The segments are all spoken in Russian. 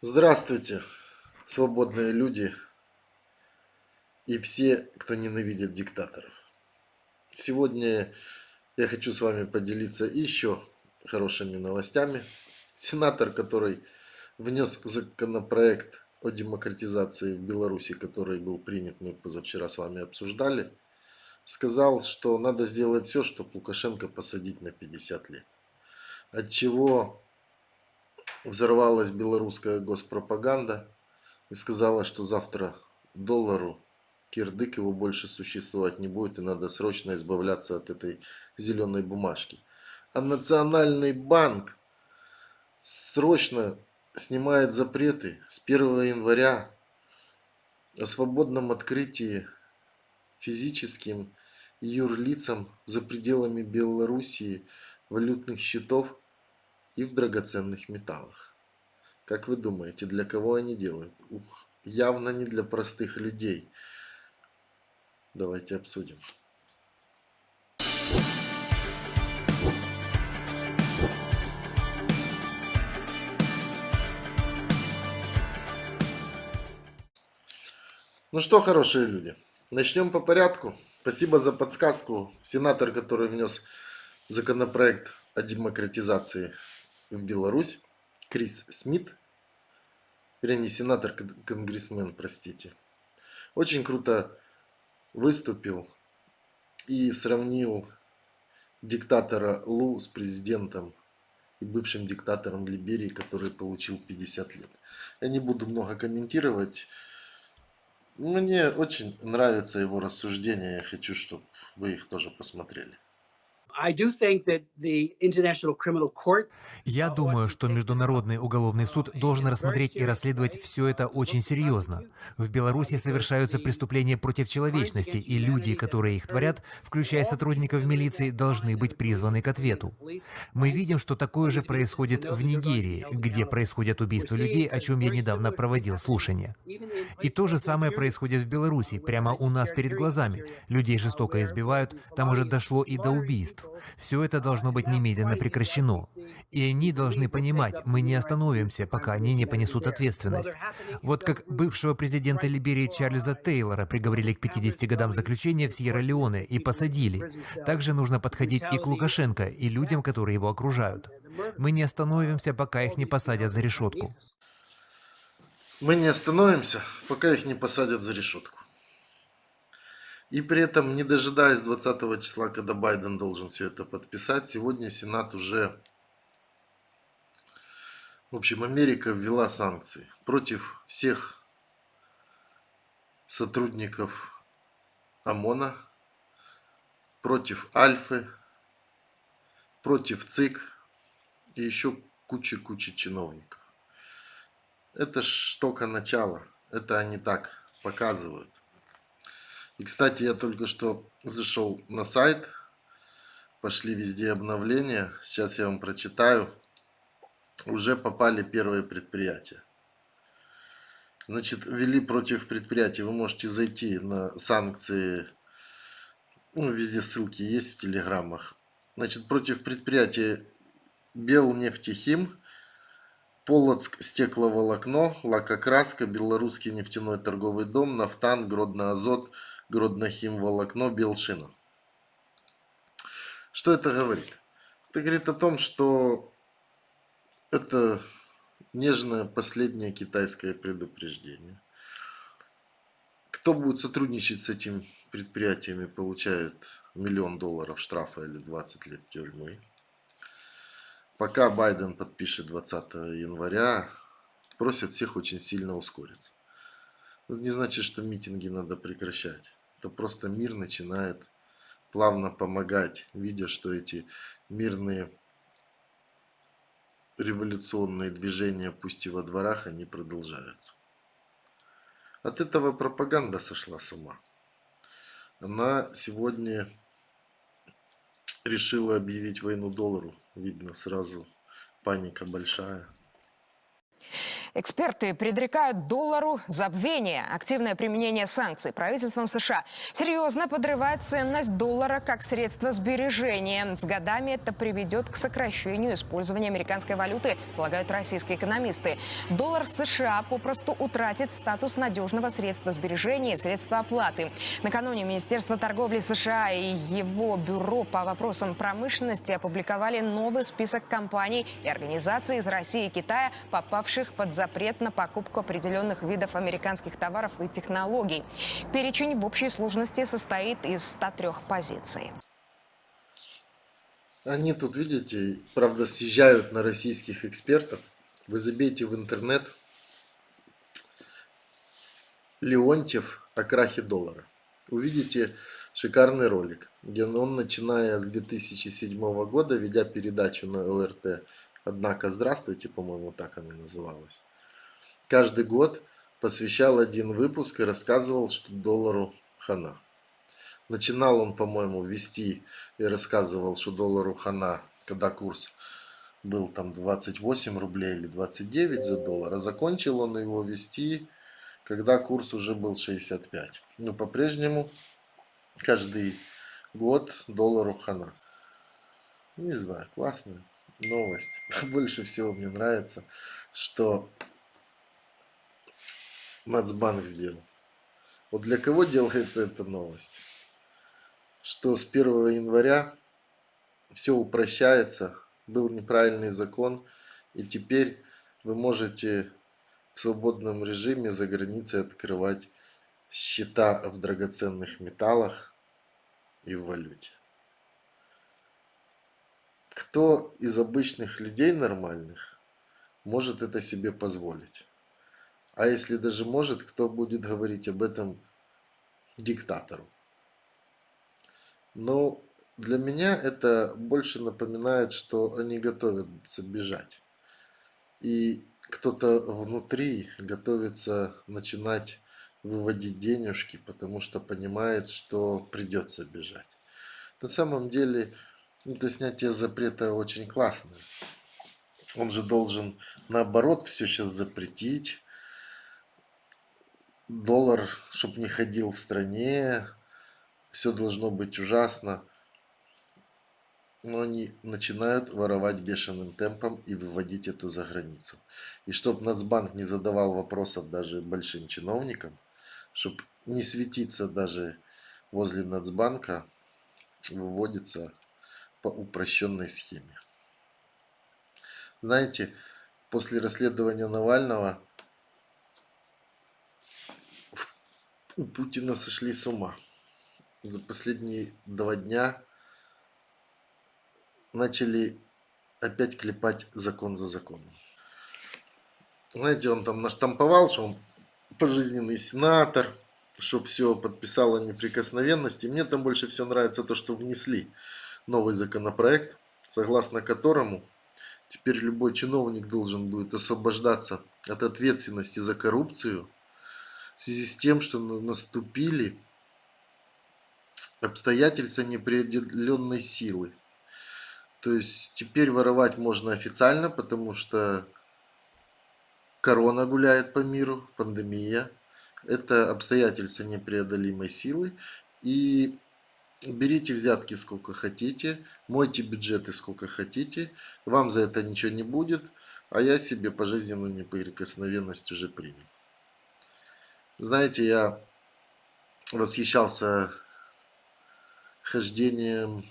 Здравствуйте, свободные люди и все, кто ненавидит диктаторов. Сегодня я хочу с вами поделиться еще хорошими новостями. Сенатор, который внес законопроект о демократизации в Беларуси, который был принят, мы позавчера с вами обсуждали, сказал, что надо сделать все, чтобы Лукашенко посадить на 50 лет. Отчего взорвалась белорусская госпропаганда и сказала, что завтра доллару кирдык, его больше существовать не будет, и надо срочно избавляться от этой зеленой бумажки. А Национальный банк срочно снимает запреты с 1 января о свободном открытии физическим и юрлицам за пределами Белоруссии валютных счетов и в драгоценных металлах. Как вы думаете, для кого они делают? Ух, явно не для простых людей. Давайте обсудим. Ну что, хорошие люди, начнем по порядку. Спасибо за подсказку. Сенатор, который внес законопроект о демократизации в Беларусь, Крис Смит, вернее, не сенатор, конгрессмен, простите, очень круто выступил и сравнил диктатора Лу с президентом и бывшим диктатором Либерии, который получил 50 лет. Я не буду много комментировать. Мне очень нравится его рассуждения. Я хочу, чтобы вы их тоже посмотрели. Я думаю, что Международный уголовный суд должен рассмотреть и расследовать все это очень серьезно. В Беларуси совершаются преступления против человечности, и люди, которые их творят, включая сотрудников милиции, должны быть призваны к ответу. Мы видим, что такое же происходит в Нигерии, где происходят убийства людей, о чем я недавно проводил слушание. И то же самое происходит в Беларуси, прямо у нас перед глазами. Людей жестоко избивают, там уже дошло и до убийств. Все это должно быть немедленно прекращено. И они должны понимать, мы не остановимся, пока они не понесут ответственность. Вот как бывшего президента Либерии Чарльза Тейлора приговорили к 50 годам заключения в Сьерра-Леоне и посадили. Также нужно подходить и к Лукашенко, и людям, которые его окружают. Мы не остановимся, пока их не посадят за решетку. Мы не остановимся, пока их не посадят за решетку. И при этом, не дожидаясь 20 числа, когда Байден должен все это подписать, сегодня Сенат уже... В общем, Америка ввела санкции против всех сотрудников ОМОНа, против Альфы, против ЦИК и еще куча чиновников. Это ж только начало. Это они так показывают. И, кстати, я только что зашел на сайт. Пошли везде обновления. Сейчас я вам прочитаю. Уже попали первые предприятия. Значит, ввели против предприятий. Вы можете зайти на санкции. Ну, везде ссылки есть в телеграммах. Значит, против предприятия Белнефтехим, Полоцк стекловолокно, Лакокраска, Белорусский нефтяной торговый дом, Нафтан, Гродно-Азот, Гродно-Химволокно, Белшина. Что это говорит? Это говорит о том, что это нежное последнее китайское предупреждение. Кто будет сотрудничать с этими предприятиями, получает $1 миллион штрафа или 20 лет тюрьмы. Пока Байден подпишет 20 января, просят всех очень сильно ускориться. Это не значит, что митинги надо прекращать. Это просто мир начинает плавно помогать, видя, что эти мирные революционные движения, пусть и во дворах, они продолжаются. От этого пропаганда сошла с ума. Она сегодня решила объявить войну доллару. Видно сразу, паника большая. Эксперты предрекают доллару забвение. Активное применение санкций правительством США серьезно подрывает ценность доллара как средство сбережения. С годами это приведет к сокращению использования американской валюты, полагают российские экономисты. Доллар США попросту утратит статус надежного средства сбережения и средства оплаты. Накануне Министерство торговли США и его бюро по вопросам промышленности опубликовали новый список компаний и организаций из России и Китая, попавших под запрет на покупку определенных видов американских товаров и технологий. Перечень в общей сложности состоит из 103 позиций. Они тут, видите, правда, съезжают на российских экспертов. Вы забейте в интернет Леонтьев о крахе доллара. Увидите шикарный ролик, где он, начиная с 2007 года, ведя передачу на ОРТ «Однако здравствуйте», по-моему, так она называлась, каждый год посвящал один выпуск и рассказывал, что доллару хана. Начинал он, по-моему, вести и рассказывал, что доллару хана, когда курс был там 28 рублей или 29 за доллар, а закончил он его вести, когда курс уже был 65. Но по-прежнему каждый год доллару хана. Не знаю, классная новость. Больше всего мне нравится, что Нацбанк сделал. Вот для кого делается эта новость? Что с 1 января все упрощается, был неправильный закон, и теперь вы можете в свободном режиме за границей открывать счета в драгоценных металлах и в валюте. Кто из обычных людей нормальных может это себе позволить? А если даже может, кто будет говорить об этом диктатору? Но для меня это больше напоминает, что они готовятся бежать. И кто-то внутри готовится начинать выводить денежки, потому что понимает, что придется бежать. На самом деле, это снятие запрета очень классное. Он же должен, наоборот, все сейчас запретить. Доллар, чтобы не ходил в стране, все должно быть ужасно. Но они начинают воровать бешеным темпом и выводить это за границу. И чтобы Нацбанк не задавал вопросов даже большим чиновникам, чтобы не светиться даже возле Нацбанка, выводится по упрощенной схеме. Знаете, после расследования Навального у Путина сошли с ума. За последние 2 дня начали опять клепать закон за законом. Знаете, он там наштамповал, что он пожизненный сенатор, что все подписал о неприкосновенности. Мне там больше всего нравится то, что внесли новый законопроект, согласно которому теперь любой чиновник должен будет освобождаться от ответственности за коррупцию в связи с тем, что наступили обстоятельства неопределенной силы. То есть теперь воровать можно официально, потому что корона гуляет по миру, пандемия. Это обстоятельства непреодолимой силы. И берите взятки сколько хотите, мойте бюджеты сколько хотите. Вам за это ничего не будет, а я себе пожизненную неприкосновенность уже принял. Знаете, я восхищался хождением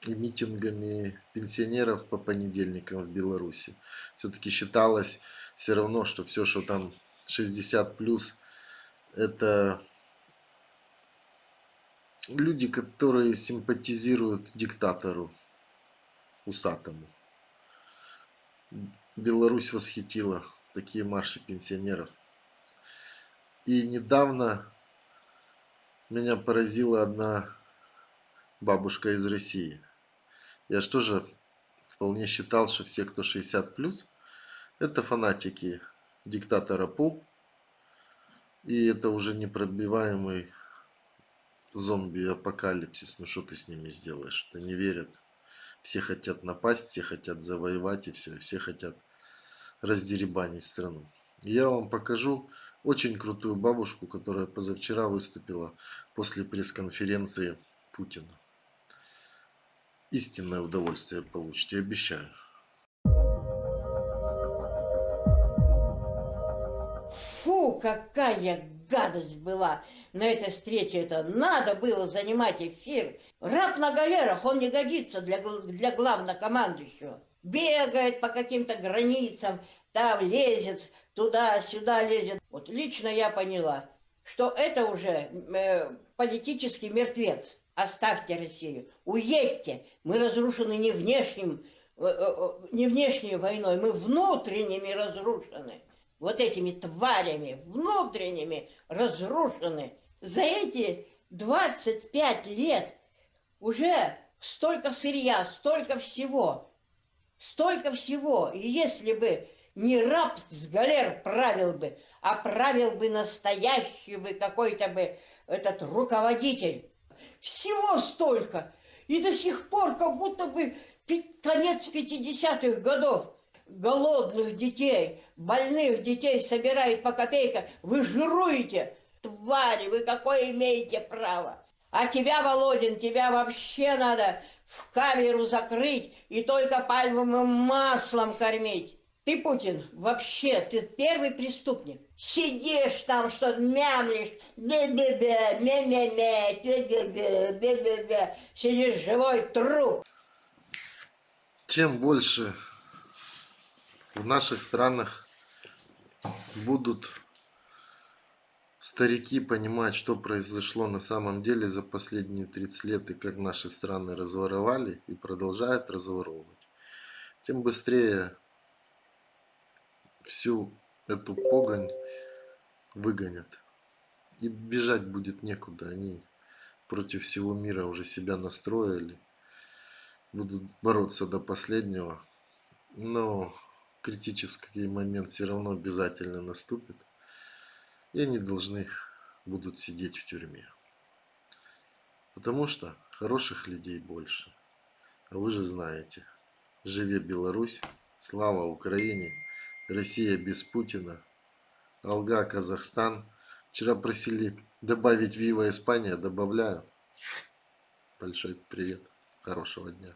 и митингами пенсионеров по понедельникам в Беларуси. Все-таки считалось все равно, что все, что там 60 плюс, это люди, которые симпатизируют диктатору усатому. Беларусь восхитила такие марши пенсионеров. И недавно меня поразила одна бабушка из России. Я же тоже вполне считал, что все, кто 60 плюс, это фанатики диктатора Пу. И это уже непробиваемый зомби-апокалипсис. Ну что ты с ними сделаешь? Это не верят. Все хотят напасть, все хотят завоевать и все. Все хотят раздеребанить страну. Я вам покажу очень крутую бабушку, которая позавчера выступила после пресс-конференции Путина. Истинное удовольствие получите, обещаю. Фу, какая гадость была на этой встрече. Это надо было занимать эфир. Раб на галерах, он не годится для главнокомандующего. Бегает по каким-то границам, там лезет, туда-сюда лезет. Вот лично я поняла, что это уже политический мертвец. Оставьте Россию, уедьте. Мы разрушены не внешней войной, мы внутренними разрушены. Вот этими тварями внутренними разрушены. За эти 25 лет уже столько сырья, столько всего. Столько всего. И если бы не раб с галер правил бы, а правил бы настоящий бы какой-то бы этот руководитель, всего столько. И до сих пор как будто бы конец 50-х годов. Голодных детей, больных детей собирает по копейкам. Вы жируете, твари, вы какое имеете право? А тебя, Володин, тебя вообще надо в камеру закрыть и только пальмовым маслом кормить. Ты, Путин, вообще, ты первый преступник. Сидишь там, что мямлишь, бе-бе-бе, ме-ме-ме, бе-бе-бе, сидишь живой труп. Чем больше в наших странах будут старики понимать, что произошло на самом деле за последние 30 лет и как наши страны разворовали и продолжают разворовывать, тем быстрее всю эту погонь выгонят. И бежать будет некуда. Они против всего мира уже себя настроили, будут бороться до последнего. Но критический момент все равно обязательно наступит, и они должны будут сидеть в тюрьме. Потому что хороших людей больше. А вы же знаете, живе Беларусь, слава Украине, Россия без Путина, Алга Казахстан. Вчера просили добавить Вива Испания, добавляю. Большой привет, хорошего дня.